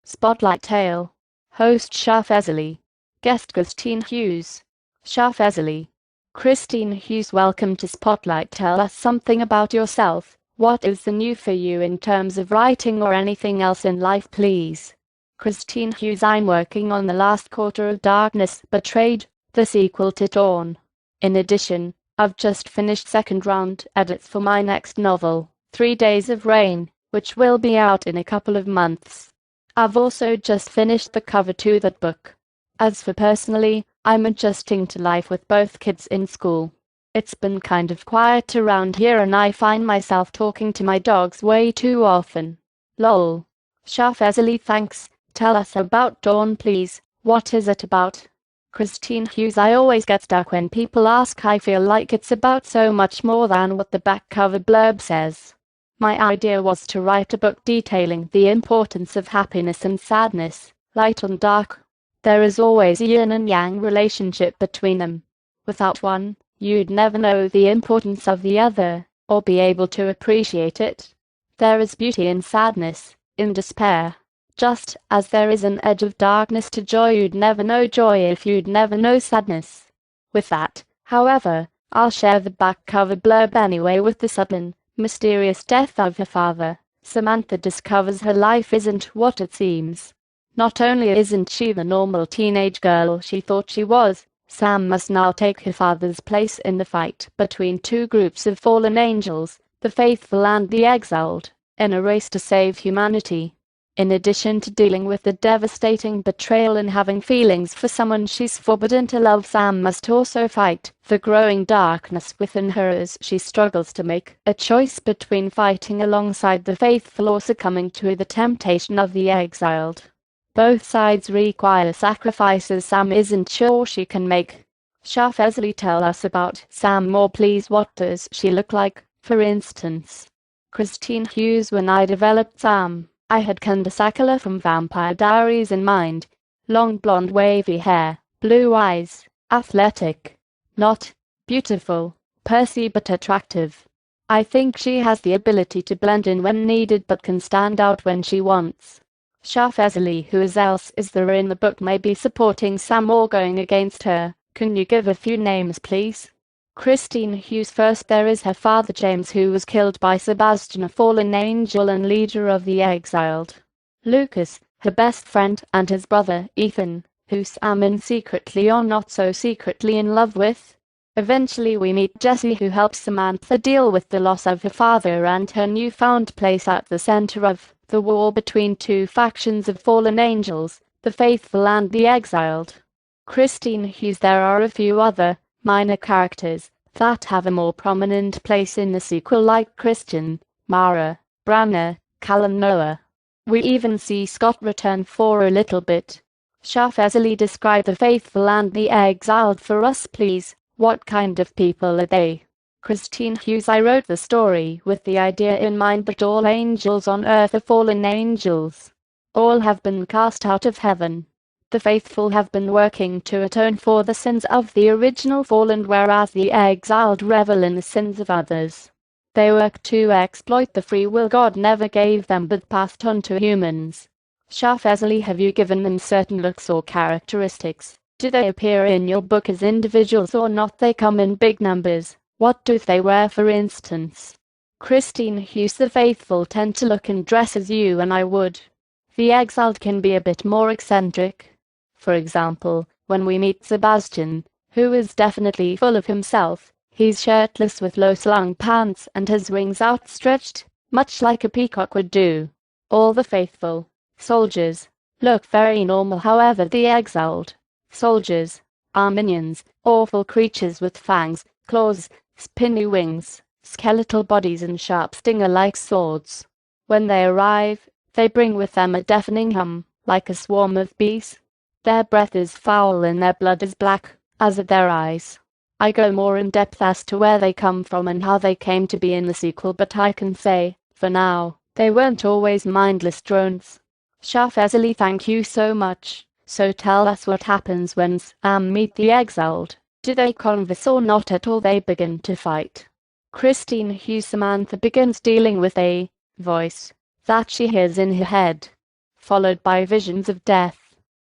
Spotlight Tale. Host Shah Fazli. Guest Christine Hughes. Shah Fazli. Christine Hughes, welcome to Spotlight. Tell us something about yourself. What is the new for you in terms of writing or anything else in life, please? Christine Hughes, I'm working on the last quarter of Darkness Betrayed, the sequel to Dawn. In addition, I've just finished second round edits for my next novel, 3 Days of Rain, which will be out in a couple of months. I've also just finished the cover to that book. As for personally, I'm adjusting to life with both kids in school. It's been kind of quiet around here and I find myself talking to my dogs way too often. Lol. Shah Fazli, thanks. Tell us about Dawn, please. What is it about? Christine Hughes, I always get stuck when people ask. I feel like it's about so much more than what the back cover blurb says. My idea was to write a book detailing the importance of happiness and sadness, light and dark. There is always a yin and yang relationship between them. Without one, you'd never know the importance of the other, or be able to appreciate it. There is beauty in sadness, in despair. Just as there is an edge of darkness to joy, you'd never know joy if you'd never know sadness. With that, however, I'll share the back cover blurb anyway. With the sudden, mysterious death of her father, Samantha discovers her life isn't what it seems. Not only isn't she the normal teenage girl she thought she was, Sam must now take her father's place in the fight between two groups of fallen angels, the faithful and the exiled, in a race to save humanity. In addition to dealing with the devastating betrayal and having feelings for someone she's forbidden to love, Sam must also fight the growing darkness within her as she struggles to make a choice between fighting alongside the faithful or succumbing to the temptation of the exiled. Both sides require sacrifices Sam isn't sure she can make. Shah Fazli, tell us about Sam more please. What does she look like, for instance? Christine Hughes, when I developed Sam, I had Kandasakala from Vampire Diaries in mind. Long blonde wavy hair, blue eyes, athletic. Not beautiful, pursy but attractive. I think she has the ability to blend in when needed but can stand out when she wants. Shah Fazli, who else is there in the book maybe supporting Sam or going against her? Can you give a few names, please? Christine Hughes, first there is her father James, who was killed by Sebastian, a fallen angel and leader of the exiled. Lucas, her best friend, and his brother Ethan, who Sam is secretly or not so secretly in love with. Eventually we meet Jessie, who helps Samantha deal with the loss of her father and her newfound place at the center of the war between two factions of fallen angels, the faithful and the exiled. Christine Hughes, there are a few other minor characters that have a more prominent place in the sequel, like Christian, Mara, Branner, Cal and Noah. We even see Scott return for a little bit. Shah Fazli, describe the faithful and the exiled for us, please. What kind of people are they? Christine Hughes, I wrote the story with the idea in mind that all angels on earth are fallen angels. All have been cast out of heaven. The faithful have been working to atone for the sins of the original fallen, whereas the exiled revel in the sins of others. They work to exploit the free will God never gave them but passed on to humans. Shah Fazli, have you given them certain looks or characteristics? Do they appear in your book as individuals or not? They come in big numbers. What do they wear, for instance? Christine Hughes, the faithful tend to look and dress as you and I would. The exiled can be a bit more eccentric. For example, when we meet Sebastian, who is definitely full of himself, he's shirtless with low-slung pants and his wings outstretched, much like a peacock would do. All the faithful soldiers look very normal. However, the exiled soldiers are minions, awful creatures with fangs, claws, spinny wings, skeletal bodies and sharp stinger-like swords. When they arrive, they bring with them a deafening hum, like a swarm of bees. Their breath is foul and their blood is black, as are their eyes. I go more in depth as to where they come from and how they came to be in the sequel, but I can say, for now, they weren't always mindless drones. Shah Fazli, thank you so much. So tell us what happens when Sam meet the exiled. Do they converse or not at all? They begin to fight. Christine Hughes, Samantha begins dealing with a voice that she hears in her head. followed by visions of death.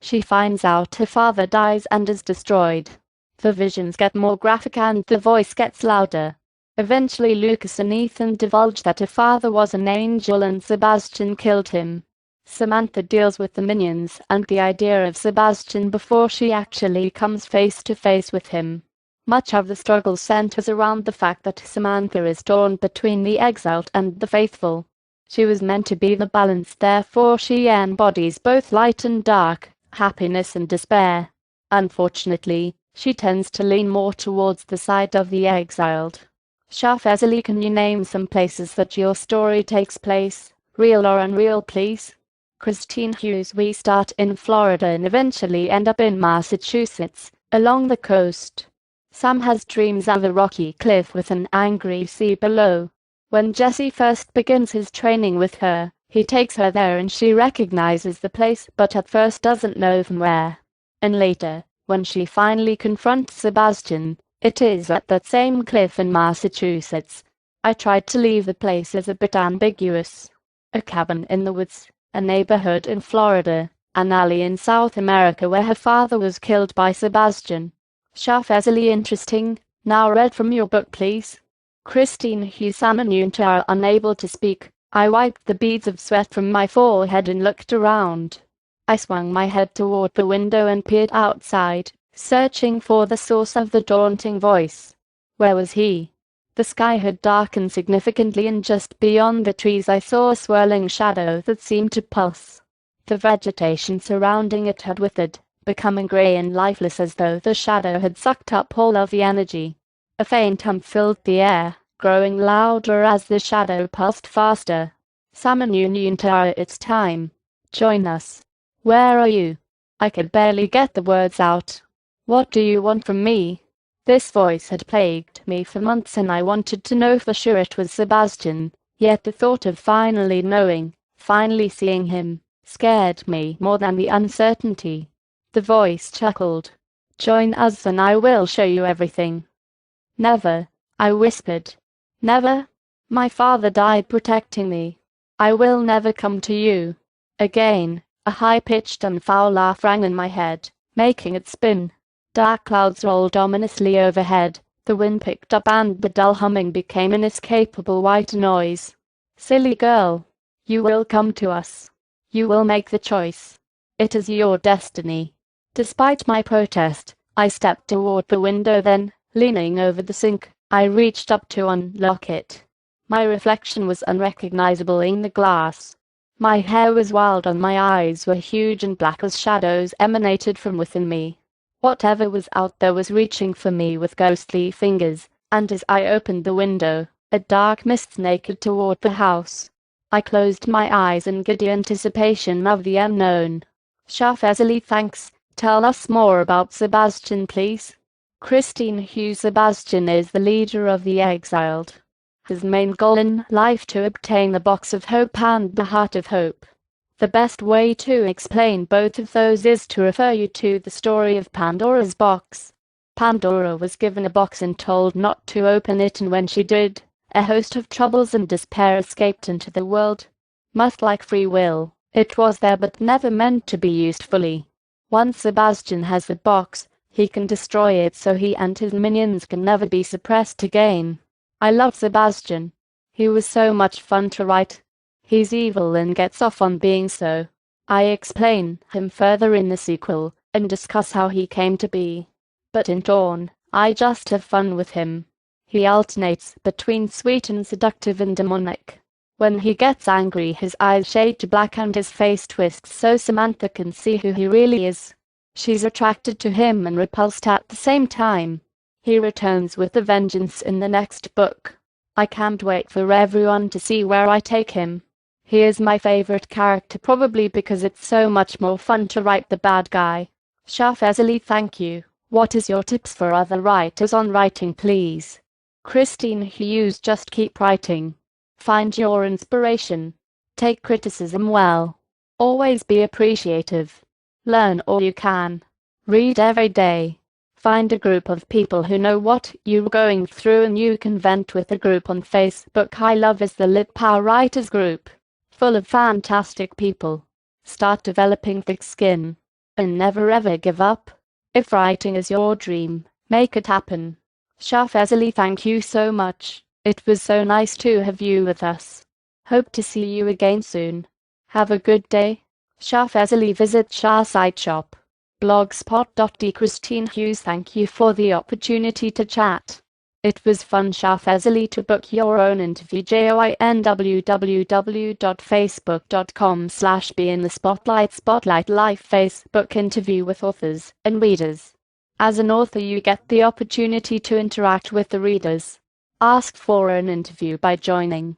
She finds out her father dies and is destroyed. The visions get more graphic and the voice gets louder. Eventually Lucas and Ethan divulge that her father was an angel and Sebastian killed him. Samantha deals with the minions and the idea of Sebastian before she actually comes face to face with him. Much of the struggle centers around the fact that Samantha is torn between the exiled and the faithful. She was meant to be the balance, therefore she embodies both light and dark, happiness and despair. Unfortunately, she tends to lean more towards the side of the exiled. Shah Fazli, can you name some places that your story takes place, real or unreal, please? Christine Hughes. We start in Florida and eventually end up in Massachusetts, along the coast. Sam has dreams of a rocky cliff with an angry sea below. When Jesse first begins his training with her, he takes her there and she recognizes the place but at first doesn't know from where. And later, when she finally confronts Sebastian, it is at that same cliff in Massachusetts. I tried to leave the place as a bit ambiguous. A cabin in the woods, a neighborhood in Florida, an alley in South America where her father was killed by Sebastian. Shah Fazli. Interesting. Now read from your book, please. Christine Hughes. Samanunta, unable to speak, I wiped the beads of sweat from my forehead and looked around. I swung my head toward the window and peered outside, searching for the source of the daunting voice. Where was he? The sky had darkened significantly and just beyond the trees I saw a swirling shadow that seemed to pulse. The vegetation surrounding it had withered, becoming gray and lifeless as though the shadow had sucked up all of the energy. A faint hum filled the air, growing louder as the shadow pulsed faster. Samanunta, it's time. Join us. Where are you? I could barely get the words out. What do you want from me? This voice had plagued me for months and I wanted to know for sure it was Sebastian, yet the thought of finally knowing, finally seeing him, scared me more than the uncertainty. The voice chuckled. Join us and I will show you everything. Never, I whispered. Never? My father died protecting me. I will never come to you. Again, a high-pitched and foul laugh rang in my head, making it spin. Dark clouds rolled ominously overhead, the wind picked up and the dull humming became an inescapable white noise. Silly girl. You will come to us. You will make the choice. It is your destiny. Despite my protest, I stepped toward the window then, leaning over the sink, I reached up to unlock it. My reflection was unrecognizable in the glass. My hair was wild and my eyes were huge and black as shadows emanated from within me. Whatever was out there was reaching for me with ghostly fingers, and as I opened the window, a dark mist snaked toward the house. I closed my eyes in giddy anticipation of the unknown. Shah Fazli. Thanks. Tell us more about Sebastian, please. Christine Hughes. Sebastian is the leader of the exiled. His main goal in life to obtain the box of hope and the heart of hope. The best way to explain both of those is to refer you to the story of Pandora's box. Pandora was given a box and told not to open it, and when she did, a host of troubles and despair escaped into the world. Much like free will, it was there but never meant to be used fully. Once Sebastian has the box, he can destroy it so he and his minions can never be suppressed again. I love Sebastian. He was so much fun to write. He's evil and gets off on being so. I explain him further in the sequel, and discuss how he came to be. But in Dawn, I just have fun with him. He alternates between sweet and seductive and demonic. When he gets angry his eyes shade to black and his face twists so Samantha can see who he really is. She's attracted to him and repulsed at the same time. He returns with a vengeance in the next book. I can't wait for everyone to see where I take him. He is my favorite character, probably because it's so much more fun to write the bad guy. Shah Fazli. Thank you. What is your tips for other writers on writing, please? Christine Hughes. Just keep writing. Find your inspiration. Take criticism well. Always be appreciative. Learn all you can. Read every day. Find a group of people who know what you're going through and you can vent with. A group on Facebook I love is the Lit Power Writers group. Full of fantastic people. Start developing thick skin. And never ever give up. If writing is your dream, make it happen. Shah Fazli, thank you so much. It was so nice to have you with us. Hope to see you again soon. Have a good day. Shah Fazli. Visit Shah site shop. Blogspot.de. Christine Hughes, thank you for the opportunity to chat. It was fun. Shah Fazli. To book your own interview, join www.facebook.com/be-in-the-spotlight. Spotlight Live Facebook interview with authors and readers. As an author, you get the opportunity to interact with the readers. Ask for an interview by joining